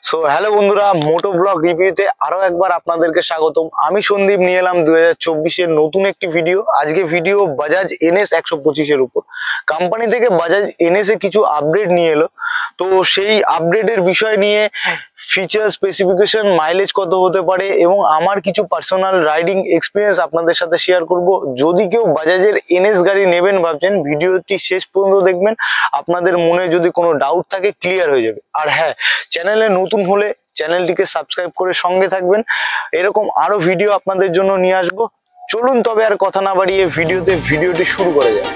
So hello বন্ধুরা, মোটো blog রিভিউতে আরো একবার আপনাদেরকে স্বাগতম। আমি সন্দীপ নিয়ে এলাম 2024-এর নতুন একটি ভিডিও। আজকে ভিডিও বাজাজ NS 125-এর উপর। কোম্পানি থেকে বাজাজ NS এ কিছু আপডেট নিয়ে এলো, তো সেই আপডেটের বিষয় নিয়ে ফিচার স্পেসিফিকেশন, মাইলেজ কত হতে পারে এবং আমার কিছু পার্সোনাল রাইডিং এক্সপিরিয়েন্স আপনাদের সাথে শেয়ার করব। যদি কেউ বাজাজের NS গাড়ি নেবেন ভাবছেন, ভিডিওটি শেষ পর্যন্ত দেখবেন। আপনাদের মনে যদি কোনো ডাউট থাকে ক্লিয়ার হয়ে যাবে। আর হ্যাঁ, চ্যানেলে নতুন হলে চ্যানেলটিকে সাবস্ক্রাইব করে সঙ্গে থাকবেন। এরকম আরো ভিডিও আপনাদের জন্য নিয়ে আসবো। চলুন তবে আর কথা না বাড়িয়ে ভিডিওটি শুরু করা যায়।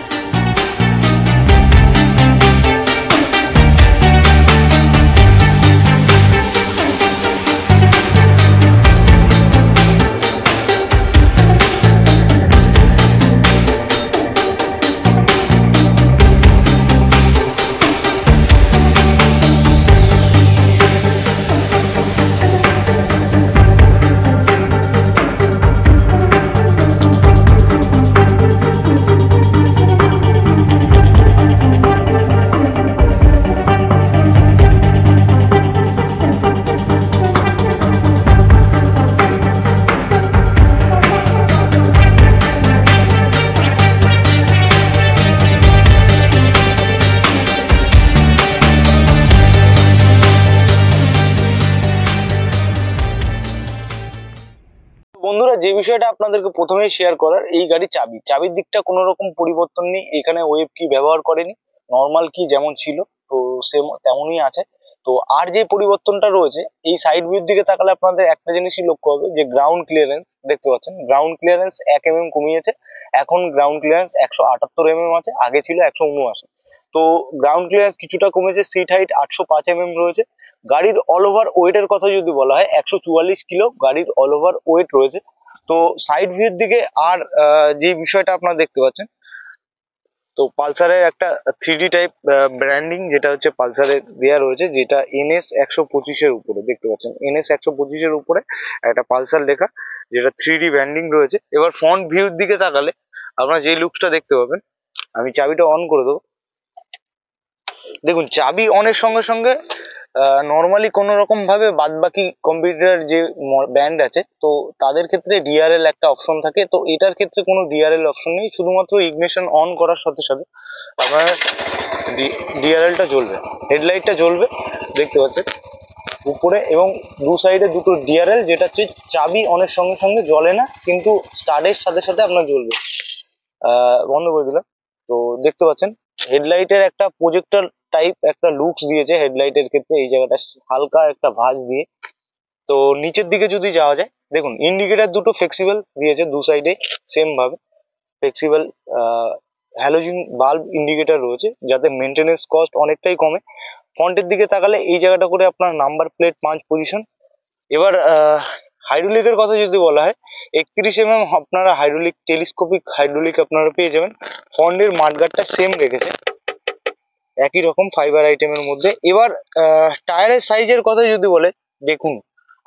বন্ধুরা, যে বিষয়টা আপনাদেরকে প্রথমেই শেয়ার করার, এই গাড়ি চাবির দিকটা কোনো রকম পরিবর্তন নেই। এখানে ওয়েব কি ব্যবহার করেনি, নর্মাল কি যেমন ছিল তো সেম তেমনই আছে। তো আর যে পরিবর্তনটা রয়েছে, এই সাইড ভিউর দিকে তাকালে আপনাদের একটা জিনিসই লক্ষ্য হবে যে গ্রাউন্ড ক্লিয়ারেন্স দেখতে পাচ্ছেন। গ্রাউন্ড ক্লিয়ারেন্স 1 mm কমিয়েছে, এখন গ্রাউন্ড ক্লিয়ারেন্স 178 mm আছে, আগে ছিল 179। তো গ্রাউন্ড ক্লিয়ারেন্স কিছুটা কমেছে। সিট হাইট 805 mm রয়েছে। গাড়ির অল ওভার ওয়েটের কথা যদি বলা হয়, 144 কিলো গাড়ির অল ওভার ওয়েট রয়েছে। তো সাইড ভিউর দিকে আর যে বিষয়টা আপনারা দেখতে পাচ্ছেন, তো পালসারের একটা 3D টাইপ ব্র্যান্ডিং যেটা হচ্ছে পালসারের দেওয়া রয়েছে, যেটা NS 125-এর উপরে দেখতে পাচ্ছেন। NS 125-এর উপরে একটা পালসার লেখা, যেটা 3D ব্র্যান্ডিং রয়েছে। এবার ফ্রন্ট ভিউর দিকে তাকালে আপনারা যে লুকসটা দেখতে পাবেন, আমি চাবিটা অন করে দেবো। দেখুন, চাবি অনের সঙ্গে সঙ্গে নর্মালি কোনো রকম ভাবে বাদ বাকি কম্পিউটার যে ব্যান্ড আছে, তো তাদের ক্ষেত্রে DRL একটা অপশন থাকে। তো এটার ক্ষেত্রে কোনো DRL অপশন নেই, শুধুমাত্র ইগনিশন অন করার সাথে সাথে আপনার DRLটা জ্বলবে, হেডলাইটটা জ্বলবে দেখতে পাচ্ছেন উপরে, এবং দু সাইডে দুটো DRL, যেটা হচ্ছে চাবি অনের সঙ্গে সঙ্গে জ্বলে না, কিন্তু স্টার্টের সাথে সাথে আপনার জ্বলবে। বন্ধ করে দিলাম। তো দেখতে পাচ্ছেন হেডলাইটের একটা প্রজেক্টর টাইপ একটা লুকস দিয়েছে হেডলাইটের ক্ষেত্রে, এই জায়গাটা হালকা একটা ভাঁজ দিয়ে। তো নিচের দিকে যদি যাওয়া যায়, দেখুন ইন্ডিকেটর দুটো ফ্লেক্সিবল দিয়েছে দু সাইডে সেম ভাবে ফ্লেক্সিবল হ্যালোজিন বাল্ব ইন্ডিকেটর রয়েছে, যাতে মেনটেনেন্স কস্ট অনেকটাই কমে। ফ্রন্টের দিকে তাকালে এই জায়গাটা করে আপনার নাম্বার প্লেট 5 পজিশন। এবার হাইড্রোলিকের কথা যদি বলা হয়, 31 mm আপনারা হাইড্রোলিক, টেলিস্কোপিক হাইড্রোলিক আপনারা পেয়ে যাবেন। ফ্রন্টের মাঠগার্ডটা সেম রেখেছে, একই রকম ফাইবার আইটেমের মধ্যে। এবার টায়ারের সাইজের কথা যদি বলে, দেখুন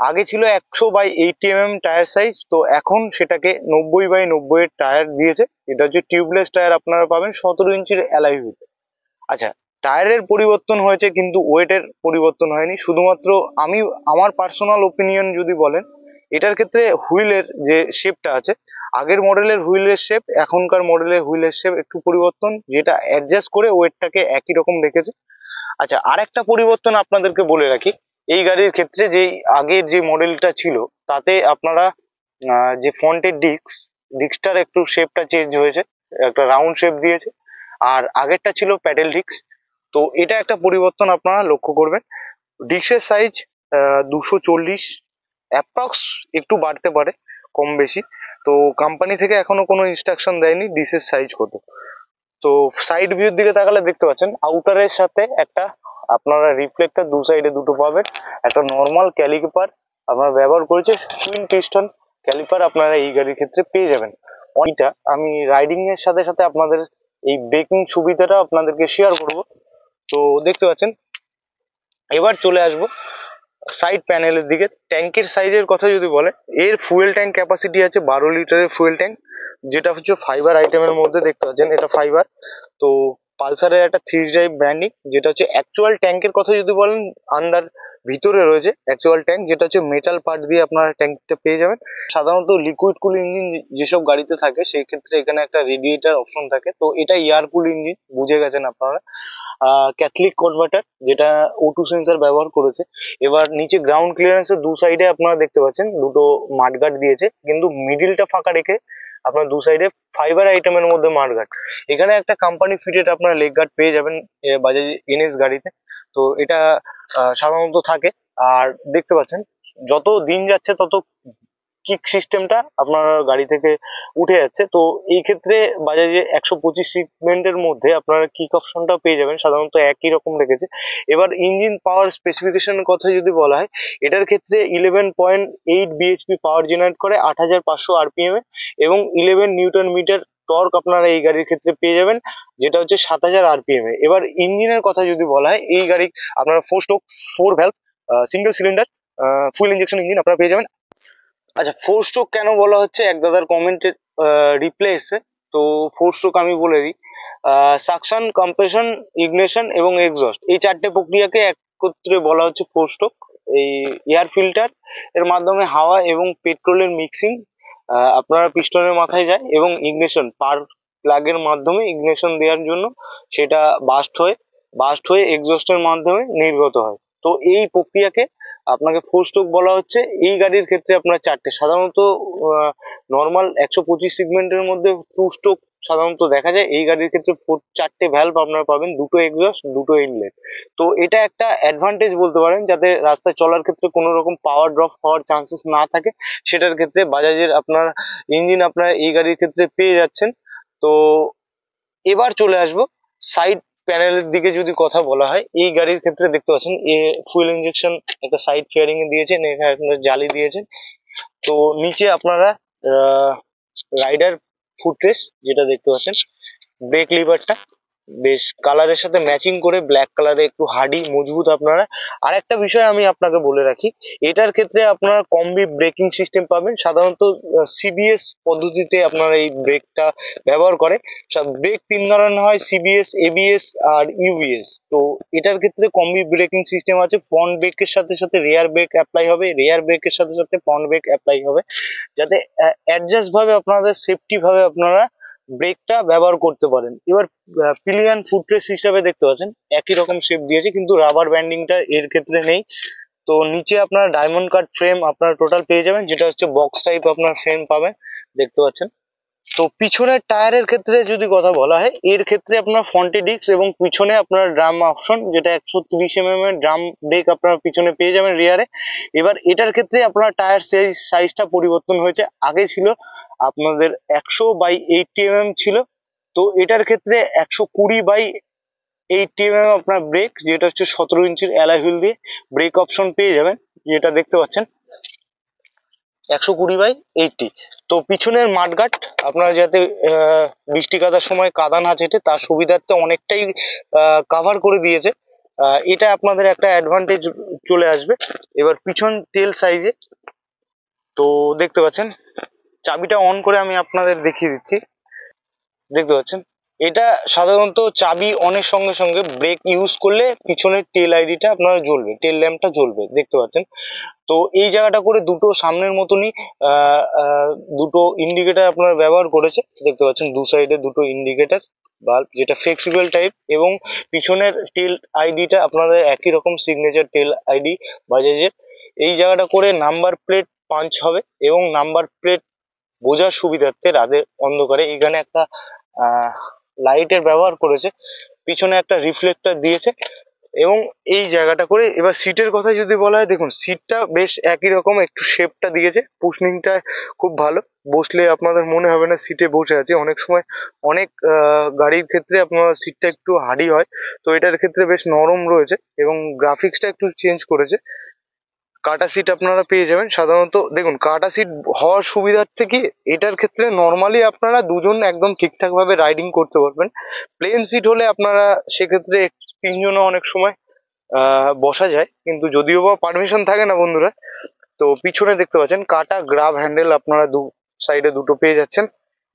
আগে ছিল 100/80 mm টায়ার সাইজ, তো এখন সেটাকে 90/90 এর টায়ার দিয়েছে। এটা হচ্ছে টিউবলেস টায়ার আপনারা পাবেন 17 ইঞ্চির অ্যালয় হুইল। আচ্ছা, টায়ারের পরিবর্তন হয়েছে কিন্তু ওয়েটের পরিবর্তন হয়নি। শুধুমাত্র আমার পার্সোনাল ওপিনিয়ন যদি বলেন, এটার ক্ষেত্রে হুইলের যে শেপটা আছে, আগের মডেলের হুইলের শেপ এখনকার মডেলের হুইলের শেপ একটু পরিবর্তন, যেটা অ্যাডজাস্ট করে ওয়েটটাকে একই রকম রেখেছে। আচ্ছা, আর একটা পরিবর্তন আপনাদেরকে বলে রাখি, এই গাড়ির ক্ষেত্রে যে আগের যে মডেলটা ছিল, তাতে আপনারা যে ফ্রন্টের ডিস্কটার একটু শেপটা চেঞ্জ হয়েছে, একটা রাউন্ড শেপ দিয়েছে। আর আগেরটা ছিল প্যাডেল ডিস্ক। তো এটা একটা পরিবর্তন আপনারা লক্ষ্য করবেন। ডিস্কের সাইজ 240 অ্যাপ্রক্স, একটু বাড়তে পারে কম বেশি। তো কোম্পানি থেকে এখনো কোনো ইনস্ট্রাকশন দেয়নি ডিসের সাইজ কত। তো সাইড ভিউর দিকে তাকালে দেখতে পাচ্ছেন আউটারের সাথে একটা আপনারা রিফ্লেক্টর দু সাইডে দুটো পাবেন। একটা নর্মাল ক্যালিপার আপনারা ব্যবহার করেছে, টুইন পিস্টন ক্যালিপার আপনারা এই গাড়ির ক্ষেত্রে পেয়ে যাবেন। এটা আমি রাইডিং এর সাথে সাথে আপনাদের এই ব্রেকিং সুবিধাটা আপনাদেরকে শেয়ার করব। তো দেখতে পাচ্ছেন, এবার চলে আসবো সাইড প্যানেলের দিকে। ট্যাঙ্কের সাইজের কথা যদি বলে, এর ফুয়েল ট্যাঙ্ক ক্যাপাসিটি আছে 12 লিটারের ফুয়েল ট্যাঙ্ক, যেটা হচ্ছে ফাইবার আইটেমের মধ্যে দেখতে পাচ্ছেন, এটা ফাইবার। তো পালসারের একটা 3 ড্রাইভ ব্র্যান্ডিং, যেটা হচ্ছে অ্যাকচুয়াল ট্যাঙ্কের কথা যদি বলেন আন্ডার ভিতরে রয়েছে অ্যাকচুয়াল ট্যাঙ্ক, যেটা হচ্ছে মেটাল পার্ট দিয়ে আপনারা ট্যাঙ্কটা পেয়ে যাবেন। সাধারণত লিকুইড কুল ইঞ্জিন যেসব গাড়িতে থাকে সেই ক্ষেত্রে এখানে একটা রেডিয়েটার অপশন থাকে, তো এটা এয়ার কুল ইঞ্জিন, বুঝে গেছেন আপনারা। ক্যাথলিক কনভার্টার, যেটা O2 সেন্সার ব্যবহার করেছে। এবার নিচে গ্রাউন্ড ক্লিয়ারেন্সের দু সাইডে আপনারা দেখতে পাচ্ছেন দুটো মাডগার্ড দিয়েছে, কিন্তু মিডিলটা ফাঁকা রেখে আপনার দু সাইডে ফাইবার আইটেমের মধ্যে মাডগার্ড। এখানে একটা কোম্পানি ফিটেড আপনারা লেগ গার্ড পেয়ে যাবেন বাজাজ এনএস গাড়িতে, তো এটা সাধারণত থাকে। আর দেখতে পাচ্ছেন যত দিন যাচ্ছে তত কিক সিস্টেমটা আপনার গাড়ি থেকে উঠে যাচ্ছে, তো এই ক্ষেত্রে বাজাজে 125 সেগমেন্টের মধ্যে আপনারা কিক অপশনটা পেয়ে যাবেন, সাধারণত একই রকম রেখেছে। এবার ইঞ্জিন পাওয়ার স্পেসিফিকেশনের কথা যদি বলা হয়, এটার ক্ষেত্রে 11.8 বিএইচপি পাওয়ার জেনারেট করে 8500 আরপিএম এ, এবং 11 নিউটন মিটার টর্ক আপনারা এই গাড়ির ক্ষেত্রে পেয়ে যাবেন, যেটা হচ্ছে 7000 আরপিএম এ। এবার ইঞ্জিনের কথা যদি বলা হয়, এই গাড়ি আপনারা 4 স্ট্রোক 4 ভ্যালভ সিঙ্গেল সিলিন্ডার ফুল ইঞ্জেকশন ইঞ্জিন আপনারা পেয়ে যাবেন। আচ্ছা, 4 স্ট্রোক কেন বলা হচ্ছে, এক দাদার কমেন্টে রিপ্লাই এসছে, তো 4 স্ট্রোক আমি বলে দিই। সাকশন, কম্প্রেশন, ইগনিশন এবং এক্সস্ট, এই চারটে প্রক্রিয়াকে একত্রে বলা হচ্ছে 4 স্ট্রোক। এই এয়ার ফিল্টার এর মাধ্যমে হাওয়া এবং পেট্রোলের মিক্সিং আপনারা পিস্টনের মাথায় যায়, এবং ইগনিশন পার প্লাগের মাধ্যমে ইগনিশন দেওয়ার জন্য সেটা বাস্ট হয়ে এক্সস্টের মাধ্যমে নির্গত হয়। তো এই প্রক্রিয়াকে আপনাকে 4 স্ট্রোক বলা হচ্ছে। এই গাড়ির ক্ষেত্রে আপনার চারটে, সাধারণত নর্মাল 125 সেগমেন্টের মধ্যে 2 স্ট্রোক সাধারণত দেখা যায়, এই গাড়ির ক্ষেত্রে চারটে ভ্যালভ আপনারা পাবেন, দুটো এক্সস্ট, দুটো ইনলেট। তো এটা একটা অ্যাডভান্টেজ বলতে পারেন, যাতে রাস্তায় চলার ক্ষেত্রে কোনো রকম পাওয়ার ড্রপ হওয়ার চান্সেস না থাকে, সেটার ক্ষেত্রে বাজাজের আপনার ইঞ্জিন আপনারা এই গাড়ির ক্ষেত্রে পেয়ে যাচ্ছেন। তো এবার চলে আসবো সাইড প্যানেলের দিকে। যদি কথা বলা হয়, এই গাড়ির ক্ষেত্রে দেখতে পাচ্ছেন ফুয়েল ইনজেকশন একটা সাইড ফেয়ারিং এ দিয়েছেন, এখানে আপনারা জালি দিয়েছেন। তো নিচে আপনারা রাইডার ফুটরেস্ট যেটা দেখতে পাচ্ছেন, ব্রেক লিভারটা বেশ কালারের সাথে ম্যাচিং করে ব্ল্যাক কালারে একটু হার্ডি মজবুত আপনারা। আর একটা বিষয় আমি আপনাকে বলে রাখি, এটার ক্ষেত্রে আপনারা কম্বি ব্রেকিং সিস্টেম পাবেন। সাধারণত সিবিএস পদ্ধতিতে আপনারা এই ব্রেকটা ব্যবহার করে। ব্রেক 3 ধরনের হয়, সিবিএস, এবিএস আর ইউবিএস। তো এটার ক্ষেত্রে কম্বি ব্রেকিং সিস্টেম আছে, ফ্রন্ট ব্রেকের সাথে সাথে রেয়ার ব্রেক অ্যাপ্লাই হবে, রেয়ার ব্রেকের সাথে সাথে ফ্রন্ট ব্রেক অ্যাপ্লাই হবে, যাতে অ্যাডজাস্ট ভাবে আপনাদের সেফটি ভাবে আপনারা ব্রেকটা ব্যবহার করতে পারেন। এবার পিলিয়ন ফুটরেস্ট হিসাবে দেখতে পাচ্ছেন একই রকম শেপ দিয়েছে, কিন্তু রাবার ব্যান্ডিংটা এর ক্ষেত্রে নেই। তো নিচে আপনারা ডায়মন্ড কাট ফ্রেম আপনারা টোটাল পেয়ে যাবেন, যেটা হচ্ছে বক্স টাইপ আপনার ফ্রেম পাবেন, দেখতে পাচ্ছেন। তো পিছনের টায়ারের ক্ষেত্রে যদি কথা বলা হয়, এর ক্ষেত্রে আপনার ফ্রন্টে ডিস্ক এবং পিছনে আপনার ড্রাম অপশন, যেটা 130 এর ড্রাম ব্রেক আপনারা পিছনে পেয়ে যাবেন রিয়ারে। এবার এটার ক্ষেত্রে আপনার টায়ার সাইজটা পরিবর্তন হয়েছে, আগে ছিল আপনাদের 100/80 ছিল, তো এটার ক্ষেত্রে 120/80 আপনার ব্রেক, যেটা হচ্ছে 17 ইঞ্চির অ্যালয় হুইল দিয়ে ব্রেক অপশন পেয়ে যাবেন, যেটা দেখতে পাচ্ছেন 120/80। তো পিছনের মাঠগার্ড আপনারা যাতে বৃষ্টি কাদার সময় কাদা না চেটে তার সুবিধার্থে অনেকটাই কাভার করে দিয়েছে, এটা আপনাদের একটা অ্যাডভান্টেজ চলে আসবে। এবার পিছন টেল সাইজে তো দেখতে পাচ্ছেন, চাবিটা অন করে আমি আপনাদের দেখিয়ে দিচ্ছি, দেখতে পাচ্ছেন এটা সাধারণত চাবি অনের সঙ্গে সঙ্গে ব্রেক ইউজ করলে পিছনের টেল আইডিটা আপনারা জ্বলবে, টেল ল্যাম্পটা জ্বলবে, দেখতে পাচ্ছেন। তো এই জায়গাটা করে দুটো সামনের মতনই দুটো ইন্ডিকেটর আপনারা ব্যবহার করেছে, দেখতে পাচ্ছেন দু সাইডে দুটো ইন্ডিকেটর বাল্ব, যেটা ফ্লেক্সিবল টাইপ, এবং পিছনের টেল আইডিটা আপনাদের একই রকম সিগনেচার টেল আইডি বাজাজের। এই জায়গাটা করে নাম্বার প্লেট পাঞ্চ হবে, এবং নাম্বার প্লেট বোঝার সুবিধার্থে রাতে অন্ধকারে এখানে একটা লাইটের ব্যবহার করেছে, পিছনে একটা রিফ্লেক্টর দিয়েছে, এবং এই জায়গাটা করে। এবার সিটের কথা যদি বলা হয়, দেখুন সিটটা বেশ একই রকম, একটু শেপটা দিয়েছে, পুশনিংটা খুব ভালো, বসলে আপনাদের মনে হবে না সিটে বসে আছে। অনেক সময় অনেক গাড়ির ক্ষেত্রে আপনার সিটটা একটু হার্ডি হয়, তো এটার ক্ষেত্রে বেশ নরম রয়েছে, এবং গ্রাফিক্সটা একটু চেঞ্জ করেছে। কাটা সিট আপনারা পেয়ে যাবেন। সাধারণত দেখুন কাটা সিট হওয়ার সুবিধার্থে কি এটার ক্ষেত্রে নর্মালি আপনারা দুজন একদম ঠিকঠাক ভাবে রাইডিং করতে পারবেন। প্লেন সিট হলে আপনারা সেক্ষেত্রে তিনজনও অনেক সময় বসা যায়, কিন্তু যদিও বা পারমিশন থাকে না বন্ধুরা। তো পিছনে দেখতে পাচ্ছেন কাটা গ্রাব হ্যান্ডেল আপনারা দু সাইডে দুটো পেয়ে যাচ্ছেন,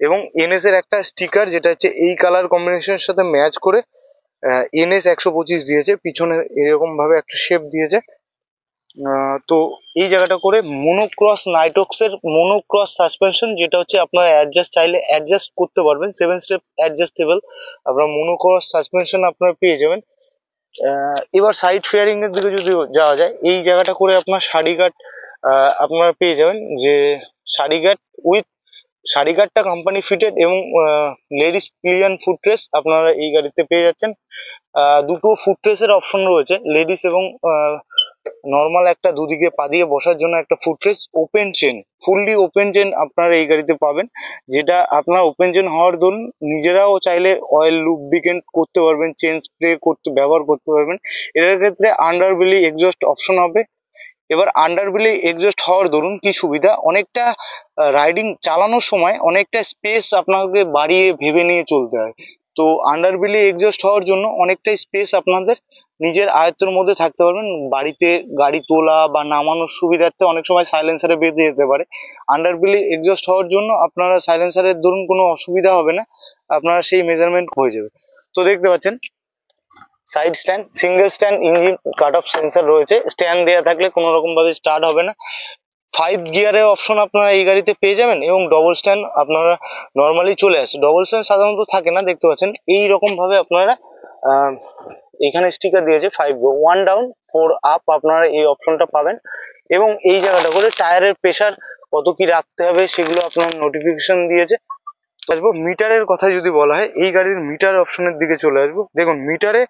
এবং এনএস এর একটা স্টিকার, যেটা হচ্ছে এই কালার কম্বিনেশনের সাথে ম্যাচ করে এনএস 125 দিয়েছে, পিছনে এরকম ভাবে একটা শেপ দিয়েছে। তো এই জায়গাটা করে মনোক্রস নাইটক্সের মনোক্রস সাসপেনশন, যেটা হচ্ছে আপনারা চাইলে অ্যাডজাস্ট করতে পারবেন, 7 স্টেপ অ্যাডজাস্টেবল আপনার মনোক্রস সাসপেনশন আপনারা পেয়ে যাবেন। এবার সাইড ফেয়ারিং এর দিকে যদি যাওয়া যায়, এই জায়গাটা করে আপনার সারি গার্ড আপনারা পেয়ে যাবেন, যে সারি গার্ড উইথ সারি গার্ডটা কোম্পানি ফিটেড এবং লেডিস পিলিয়ন ফুটরেস আপনারা এই গাড়িতে পেয়ে যাচ্ছেন। দুটো ফুটরেসের অপশন রয়েছে, লেডিস এবং নর্মাল একটা দুদিকে পা দিয়ে বসার জন্য একটা footrest. Open chain, fully open chain আপনারা এই গাড়িতে পাবেন, যেটা আপনার ওপেন চেন হওয়ার দরুন নিজেরাও চাইলে অয়েল লুব্রিকেন্ট করতে পারবেন, চেন স্প্রে করতে ব্যবহার করতে পারবেন। এটার ক্ষেত্রে আন্ডার বেলি এক্সস্ট অপশন হবে। এবার আন্ডার বেলি এক্সস্ট হওয়ার দরুন কি সুবিধা, অনেকটা রাইডিং চালানোর সময় অনেকটা স্পেস আপনাকে বাড়িয়ে ভেবে নিয়ে চলতে হয়। তো আন্ডার বেলি এক্সস্ট হওয়ার জন্য অনেকটা স্পেস আপনাদের নিজের আয়ত্তের মধ্যে থাকতে পারবেন। বাড়িতে গাড়ি তোলা বা নামানোর সুবিধার্থে অনেক সময় সাইলেন্সারে বেঁধে যেতে পারে। আন্ডার বেলি এক্সস্ট হওয়ার জন্য আপনারা সাইলেন্সারের ধরুন কোনো অসুবিধা হবে না, আপনারা সেই মেজারমেন্ট হয়ে যাবে। তো দেখতে পাচ্ছেন side stand, single stand engine cut off sensor রয়েছে, স্ট্যান্ড দেওয়া থাকলে কোনো রকম ভাবে স্টার্ট হবে না। 5 গিয়ারের অপশন আপনারা এই গাড়িতে পেয়ে যাবেন এবং ডবল স্ট্যান্ড আপনারা নর্মালি চলে আসে। ডবল স্ট্যান্ড সাধারণত থাকে না, দেখতে পাচ্ছেন এই রকম ভাবে আপনারা এখানে স্টিকার দিয়েছে 5 গো 1 ডাউন 4 আপ, আপনারা এই অপশনটা পাবেন। এবং এই জায়গাটা করে টায়ারের প্রেসার কত কি রাখতে হবে সেগুলো আপনার নোটিফিকেশন দিয়েছে। আসবো মিটারের কথা যদি বলা হয়, এই গাড়ির মিটার অপশনের দিকে চলে আসবো। দেখুন মিটারে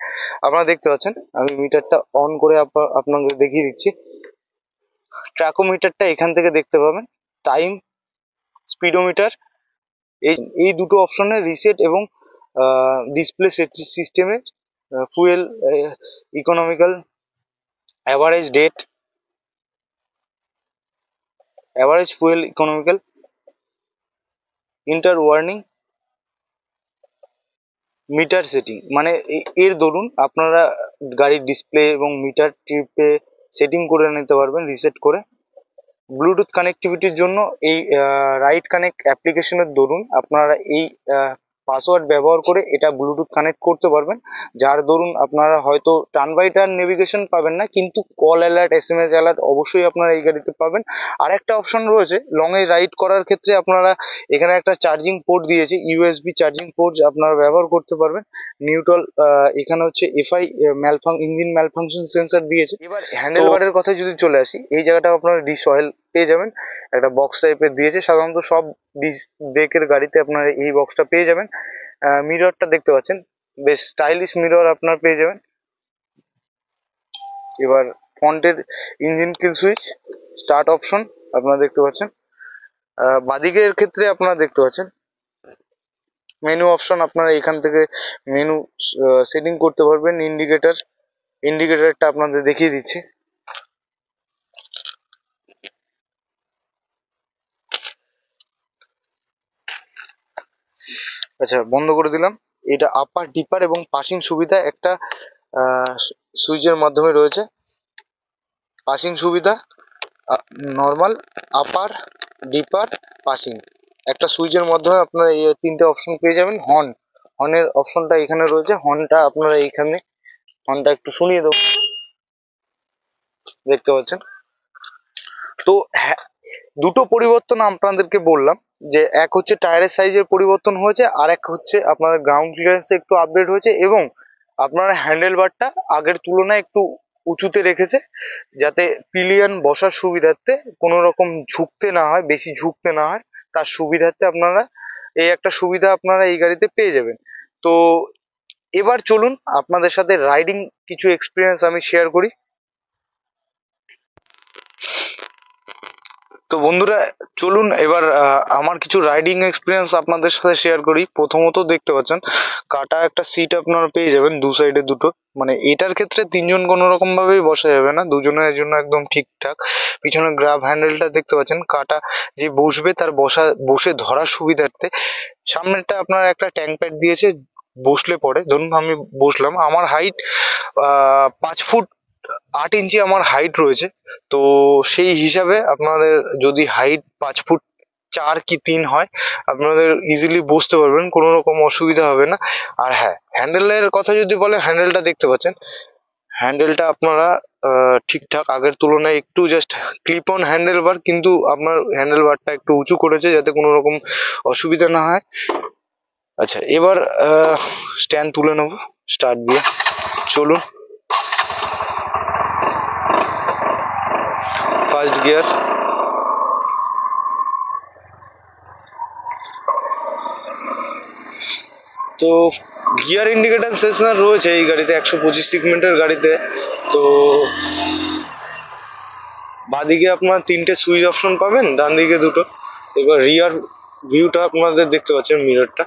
আপনারা দেখতে পাচ্ছেন, আমি মিটারটা অন করে আপনাকে দেখিয়ে দিচ্ছি। ট্র্যাকোমিটারটা এখান থেকে দেখতে পাবেন, টাইম, স্পিডোমিটার, এই দুটো অপশনে রিসেট এবং ডিসপ্লে সিস্টেমের fuel economical, average date, average fuel economical, inter warning, meter setting. মানে এর দরুন আপনারা গাড়ির ডিসপ্লে এবং মিটার ট্রিপে সেটিং করে নিতে পারবেন রিসেট করে। ব্লুটুথ কানেক্টিভিটির জন্য এই রাইট কানেক্ট অ্যাপ্লিকেশনের দরুন আপনারা এই পাসওয়ার্ড ব্যবহার করে এটা ব্লুটুথ কানেক্ট করতে পারবেন, যার দরুন আপনারা হয়তো টার্ন বাই টার্ন নেভিগেশন পাবেন না, কিন্তু কল অ্যালার্ট, এসএমএস অ্যালার্ট অবশ্যই আপনারা এই গাড়িতে পাবেন। আর একটা অপশন রয়েছে লং এ রাইড করার ক্ষেত্রে, আপনারা এখানে একটা চার্জিং পোর্ট দিয়েছে, ইউএসবি চার্জিং পোর্ট আপনারা ব্যবহার করতে পারবেন। নিউট্রাল, এখানে হচ্ছে এফআই ইঞ্জিন ম্যালফাংশন সেন্সর দিয়েছে। এবার হ্যান্ডেল বারের কথা যদি চলে আসি, এই জায়গাটা আপনারা ডিস অয়েল পেয়ে যাবেন, একটা বক্স টাইপের দিয়েছে, সাধারণত সব ব্রেকের গাড়িতে আপনারা এই বক্সটা পেয়ে যাবেন। মিররটা দেখতে পাচ্ছেন, বেশ স্টাইলিশ মিরর আপনারা পেয়ে যাবেন। এবার ফ্রন্টের ইঞ্জিন কিল সুইচ, স্টার্ট অপশন আপনারা দেখতে পাচ্ছেন। বাদিকের ক্ষেত্রে আপনারা দেখতে পাচ্ছেন মেনু অপশন, আপনারা এখান থেকে মেনু সেটিং করতে পারবেন। ইন্ডিকেটরটা আপনাদের দেখিয়ে দিচ্ছি। আচ্ছা, বন্ধ করে দিলাম। এটা আপার, ডিপার এবং পাসিং সুবিধা একটা সুইচের মাধ্যমে রয়েছে। পাসিং সুবিধা নর্মাল, আপার, ডিপার, পাসিং একটা সুইচের মাধ্যমে আপনারা এই তিনটে অপশন পেয়ে যাবেন। হর্নের অপশনটা এখানে রয়েছে, হর্নটা আপনারা এইখানে, হর্নটা একটু শুনিয়ে দেবো, দেখতে পাচ্ছেন। তো হ্যাঁ, দুটো পরিবর্তন আপনাদেরকে বললাম, যে এক হচ্ছে টায়ারের সাইজের পরিবর্তন হয়েছে, আর এক হচ্ছে আপনাদের গ্রাউন্ড ক্লিয়ারেন্স একটু আপডেট হয়েছে, এবং আপনারা হ্যান্ডেল বারটা আগের তুলনায় একটু উঁচুতে রেখেছে, যাতে পিলিয়ন বসার সুবিধার্থে কোনো রকম ঝুঁকতে না হয়, বেশি ঝুঁকতে না হয়, তার সুবিধার্থে আপনারা এই একটা সুবিধা আপনারা এই গাড়িতে পেয়ে যাবেন। তো এবার চলুন আপনাদের সাথে রাইডিং কিছু এক্সপিরিয়েন্স আমি শেয়ার করি। তো বন্ধুরা চলুন এবার আমার কিছু রাইডিং এক্সপিরিয়েন্স আপনাদের সাথে শেয়ার করি। প্রথমত দেখতে পাচ্ছেন কাটা একটা সিট আপনারা পেয়ে যাবেন দু সাইডে দুটো, মানে এটার ক্ষেত্রে তিনজন কোনো রকম ভাবেই বসা যাবে না, দুজনের জন্য একদম ঠিকঠাক। পিছনে গ্রাব হ্যান্ডেলটা দেখতে পাচ্ছেন, কাটা যে বসবে তার বসে ধরার সুবিধার্থে। সামনেরটা আপনার একটা ট্যাঙ্ক প্যাড দিয়েছে, বসলে পরে ধরুন আমি বসলাম, আমার হাইট 5 ফুট 8 ইঞ্চি আমার হাইট রয়েছে। তো সেই হিসাবে আপনাদের যদি হাইট 5 ফুট 4 কি 3 হয়, আপনাদের ইজিলি বুঝতে পারবেন, কোনো রকম অসুবিধা হবে না। আর হ্যাঁ, হ্যান্ডেলের কথা যদি বলে, হ্যান্ডেলটা দেখতে পাচ্ছেন, হ্যান্ডেলটা আপনারা ঠিকঠাক আগের তুলনায় একটু জাস্ট ক্লিপ অন হ্যান্ডেল বার, কিন্তু আপনার হ্যান্ডেল বারটা একটু উঁচু করেছে যাতে কোনো রকম অসুবিধা না হয়। আচ্ছা, এবার স্ট্যান্ড তুলে নেবো স্টার্ট দিয়ে, চলুন। ফার্স্ট গিয়ার, তো গিয়ার ইন্ডিকেটার সেন্সর রয়েছে এই গাড়িতে, 125 সেগমেন্টের গাড়িতে। তো বাঁদিকে আপনার 3টে সুইচ অপশন পাবেন, ডান দিকে 2টো। এবার রিয়ার ভিউটা আপনাদের দেখতে পাচ্ছেন, মিররটা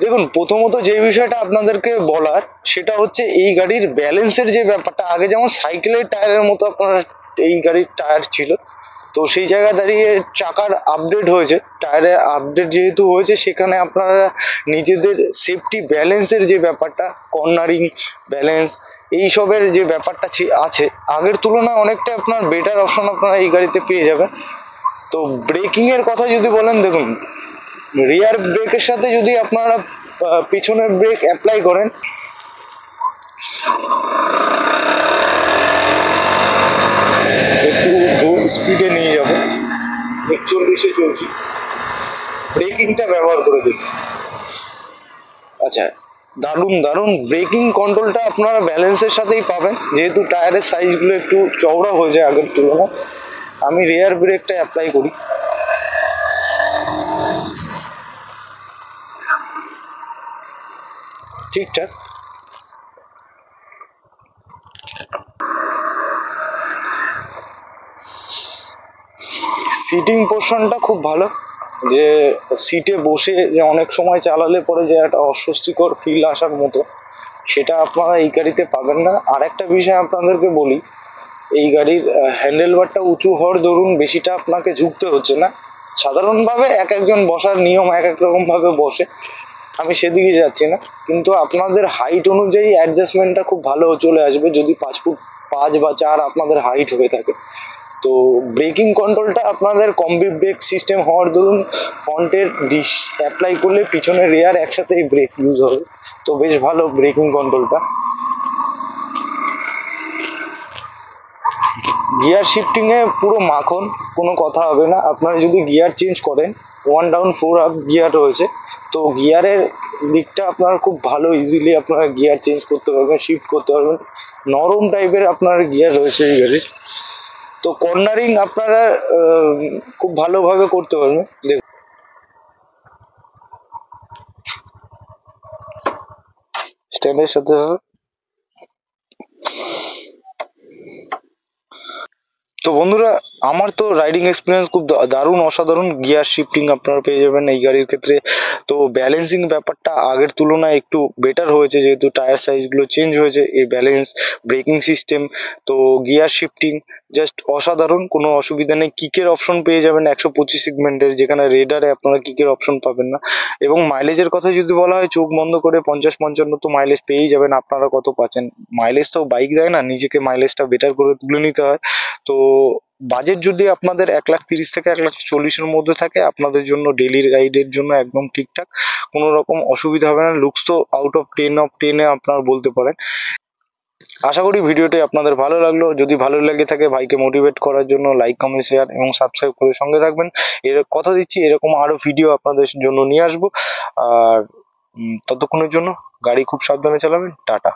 দেখুন। প্রথমত যে বিষয়টা আপনাদেরকে বলার, সেটা হচ্ছে এই গাড়ির ব্যালেন্সের যে ব্যাপারটা, আগে যেমন সাইকেলের টায়ারের মতো আপনার এই গাড়ির টায়ার ছিল, তো সেই জায়গায় দাঁড়িয়ে চাকার আপডেট হয়েছে, টায়ারের আপডেট যেহেতু হয়েছে, সেখানে আপনারা নিজেদের সেফটি ব্যালেন্সের যে ব্যাপারটা, কর্নারিং ব্যালেন্স, এইসবের যে ব্যাপারটা আছে, আগের তুলনায় অনেকটা আপনার বেটার অপশন আপনারা এই গাড়িতে পেয়ে যাবেন। তো ব্রেকিং এর কথা যদি বলেন, দেখুন রিয়ার ব্রেকের সাথে যদি আপনারা পিছনের ব্রেক অ্যাপ্লাই করেন, একটু জোর স্পিডে নিয়ে যাবো, 41-এ চলছি, ব্রেকিংটা ব্যবহার করে দিন। আচ্ছা, দারুণ দারুণ ব্রেকিং কন্ট্রোলটা আপনারা ব্যালেন্সের সাথেই পাবেন, যেহেতু টায়ারের সাইজগুলো একটু চওড়া হয়ে যায় আগের তুলনায়। আমি রিয়ার ব্রেকটা অ্যাপ্লাই করি, ঠিকঠাক। সিটিং পোর্শনটা খুব ভালো, যে সিটে বসে যে অনেক সময় চালালে পরে যে একটা অস্বস্তিকর ফিল আসার মতো, সেটা আপনারা এই গাড়িতে পাবেন না। আর একটা বিষয় আপনাদেরকে বলি, এই গাড়ির হ্যান্ডেল বারটা উঁচু হওয়ার দরুন বেশিটা আপনাকে ঝুঁকতে হচ্ছে না। সাধারণভাবে এক একজন বসার নিয়ম এক এক রকম ভাবে বসে, আমি সেদিকে যাচ্ছি না, কিন্তু আপনাদের হাইট অনুযায়ী অ্যাডজাস্টমেন্টটা খুব ভালো চলে আসবে যদি 5 ফুট 5 বা 4 আপনাদের হাইট হয়ে থাকে। তো ব্রেকিং কন্ট্রোলটা আপনাদের কম্বি ব্রেক সিস্টেম হওয়ার দরুন ফ্রন্টের ডিশ অ্যাপ্লাই করলে পিছনে রেয়ার একসাথেই ব্রেক ইউজ হবে, তো বেশ ভালো ব্রেকিং কন্ট্রোলটা। গিয়ার শিফটিং এ পুরো মাখন, কোনো কথা হবে না। আপনারা যদি গিয়ার চেঞ্জ করেন, 1 ডাউন 4 আপ গিয়ার রয়েছে, তো গিয়ারের দিকটা আপনারা খুব ভালো ইজিলি আপনারা গিয়ার চেঞ্জ করতে পারবেন, শিফট করতে পারবেন। নরম টাইপের আপনার গিয়ার রয়েছে এই গাড়ির। তো কর্নারিং আপনারা খুব ভালোভাবে করতে পারবেন। দেখুন, স্ট্যান্ডের সাথে সাথে। তো বন্ধুরা, আমার তো রাইডিং এক্সপিরিয়েন্স খুব দারুণ অসাধারণ, গিয়ার শিফটিং আপনারা পেয়ে যাবেন এই গাড়ির ক্ষেত্রে। তো ব্যালেন্সিং ব্যাপারটা আগের তুলনায় একটু বেটার হয়েছে, যেহেতু টায়ার সাইজগুলো চেঞ্জ হয়েছে। এই ব্যালেন্স, ব্রেকিং সিস্টেম, তো গিয়ার শিফটিং জাস্ট অসাধারণ, কোনো অসুবিধা নেই। কিকের অপশন পেয়ে যাবেন 125 সেগমেন্টের, যেখানে রেডারে আপনারা কিকের অপশন পাবেন না। এবং মাইলেজের কথা যদি বলা হয়, চোখ বন্ধ করে 50-55 তো মাইলেজ পেয়েই যাবেন। আপনারা কত পাচ্ছেন? মাইলেজ তো বাইক দেয় না, নিজেকে মাইলেজটা বেটার করে তুলে নিতে হয়। তো বাজেট যদি আপনাদের 1,30,000 থেকে 1,40,000-এর মধ্যে থাকে, আপনাদের জন্য ডেইলি রাইডের জন্য একদম ঠিকঠাক, কোনো রকম অসুবিধা হবে না। লুকস তো আউট অফ 10 আপনারা বলতে পারেন। আশা করি ভিডিওটি আপনাদের ভালো লাগলো। যদি ভালো লেগে থাকে, ভাইকে মোটিভেট করার জন্য লাইক, কমেন্ট, শেয়ার এবং সাবস্ক্রাইব করে সঙ্গে থাকবেন। এর কথা দিচ্ছি, এরকম আরো ভিডিও আপনাদের জন্য নিয়ে আসবো। আর ততক্ষণের জন্য গাড়ি খুব সাবধানে চালাবেন। টাটা।